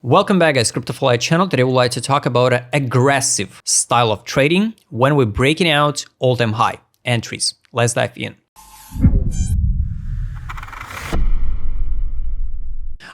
Welcome back guys, CryptoFly channel. Today we'd like to talk about an aggressive style of trading when we're breaking out all-time high entries. Let's dive in.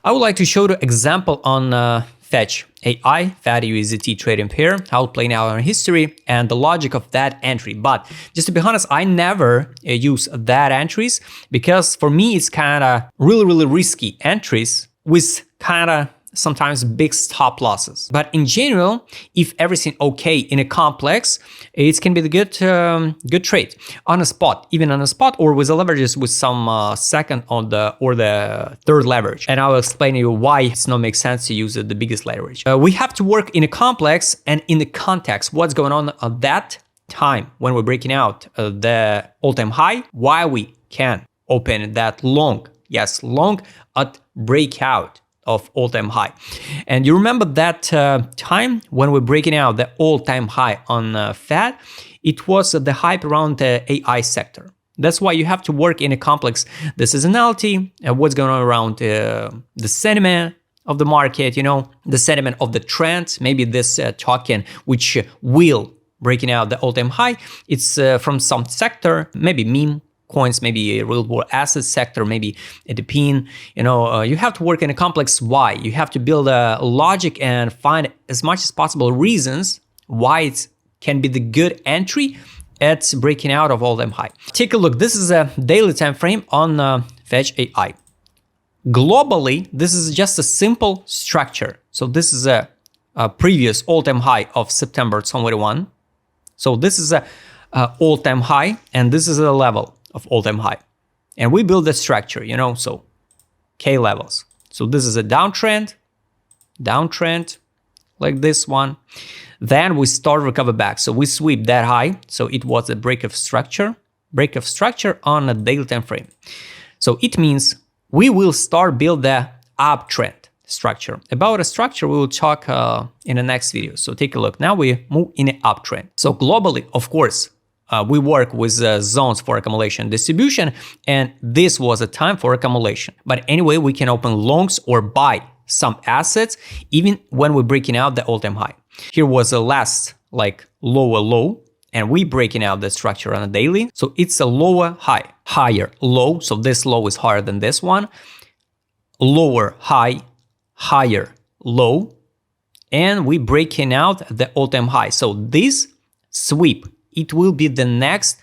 I would like to show the example on Fetch AI, FAT USDT trading pair, how it playing out in history and the logic of that entry. But just to be honest, I never use that entries because for me it's kind of really risky entries with kind of sometimes big stop losses. But in general, if everything okay in a complex, it can be the good trade on a spot, even on a spot or with the leverages with some second on the or the third leverage. And I'll explain to you why it's not make sense to use the biggest leverage. We have to work in a complex and in the context, what's going on at that time when we're breaking out the all-time high, why we can open that long, yes, long at breakout of all-time high. And you remember that time when we're breaking out the all-time high on FAT, it was the hype around the AI sector. That's why you have to work in a complex, the seasonality, what's going on around the sentiment of the market, you know, the sentiment of the trend, maybe this token which will breaking out the all-time high, it's from some sector, maybe meme coins, maybe a real world asset sector, maybe a pin, you know, you have to work in a complex why. You have to build a logic and find as much as possible reasons why it can be the good entry at breaking out of all-time high. Take a look. This is a daily time frame on Fetch AI. Globally, this is just a simple structure. So this is a previous all-time high of September 2021. So this is a all-time high and this is a level of all-time high. And we build a structure, you know, so K levels. So this is a downtrend, like this one. Then we start recover back. So we sweep that high. So it was a break of structure on a daily time frame. So it means we will start build the uptrend structure. About a structure, we will talk in the next video. So take a look. Now we move in an uptrend. So globally, of course, we work with zones for accumulation distribution, and this was a time for accumulation. But anyway, we can open longs or buy some assets even when we're breaking out the all-time high. Here was the last like lower low, and we breaking out the structure on a daily. So it's a lower high, higher low. So this low is higher than this one. Lower high, higher low, and we breaking out the all-time high. So this sweep, it will be the next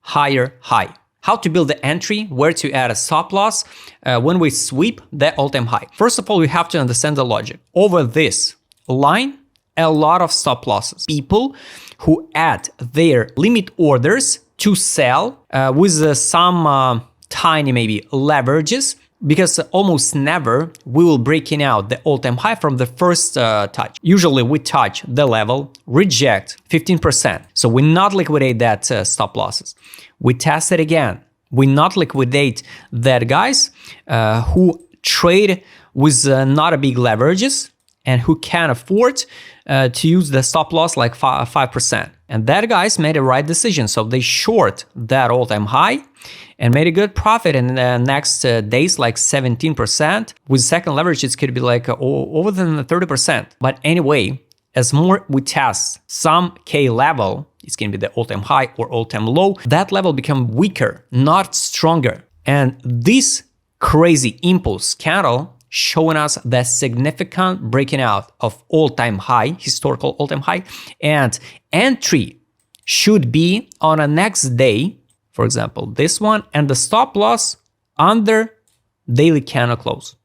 higher high. How to build the entry, where to add a stop loss when we sweep the all-time high. First of all, we have to understand the logic. Over this line, a lot of stop losses. People who add their limit orders to sell with some tiny maybe leverages, because almost never we will breaking out the all-time high from the first touch. Usually we touch the level, reject 15%. So we not liquidate that stop losses. We test it again. We not liquidate that guys who trade with not a big leverages and who can afford to use the stop loss like 5%. And that guys made a right decision. So they short that all-time high and made a good profit in the next days, like 17%. With second leverage, it could be like over than 30%. But anyway, as more we test some K level, it's going to be the all-time high or all-time low, that level become weaker, not stronger. And this crazy impulse candle showing us the significant breaking out of all-time high, historical all-time high, and entry should be on a next day, for example, this one, and the stop loss under daily candle close.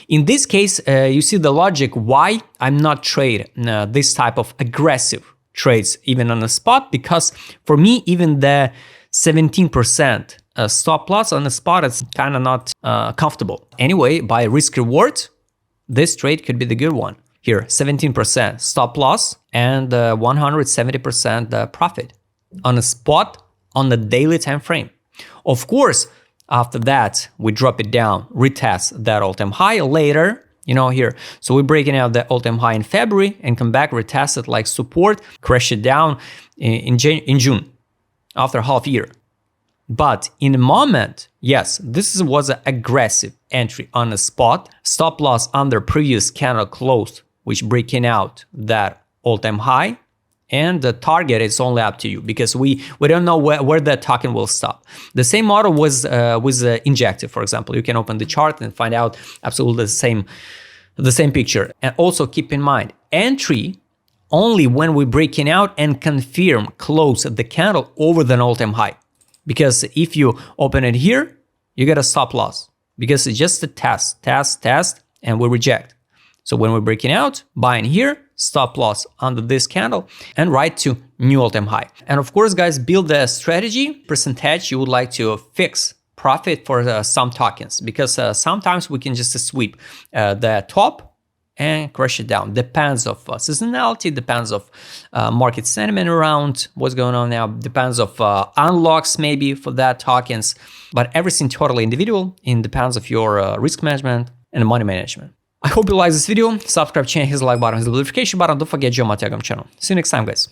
In this case, you see the logic why I'm not trade this type of aggressive trades even on the spot, because for me, even the 17% stop loss on the spot is kind of not comfortable. Anyway, by risk reward, this trade could be the good one. Here, 17% stop loss and 170% profit on a spot on the daily time frame. Of course, after that, we drop it down, retest that all-time high later, you know, here. So we're breaking out the all-time high in February and come back, retest it like support, crash it down in June after half year. But in a moment, yes, this was an aggressive entry on a spot. Stop loss under previous candle closed, which breaking out that all-time high. And the target is only up to you because we don't know where the token will stop. The same model was injected, for example. You can open the chart and find out absolutely the same picture. And also keep in mind, entry only when we breaking out and confirm close the candle over the all-time high. Because if you open it here, you get a stop loss because it's just a test, and we reject. So when we're breaking out, buying here, stop loss under this candle and right to new all-time high. And of course, guys, build a strategy percentage you would like to fix profit for some tokens, because sometimes we can just sweep the top and crush it down. Depends of seasonality, depends of market sentiment around what's going on now, depends of unlocks maybe for that tokens, but everything totally individual. It depends of your risk management and money management. I hope you like this video. Subscribe channel, hit the like button, hit the notification button. Don't forget to join my Telegram channel. See you next time, guys.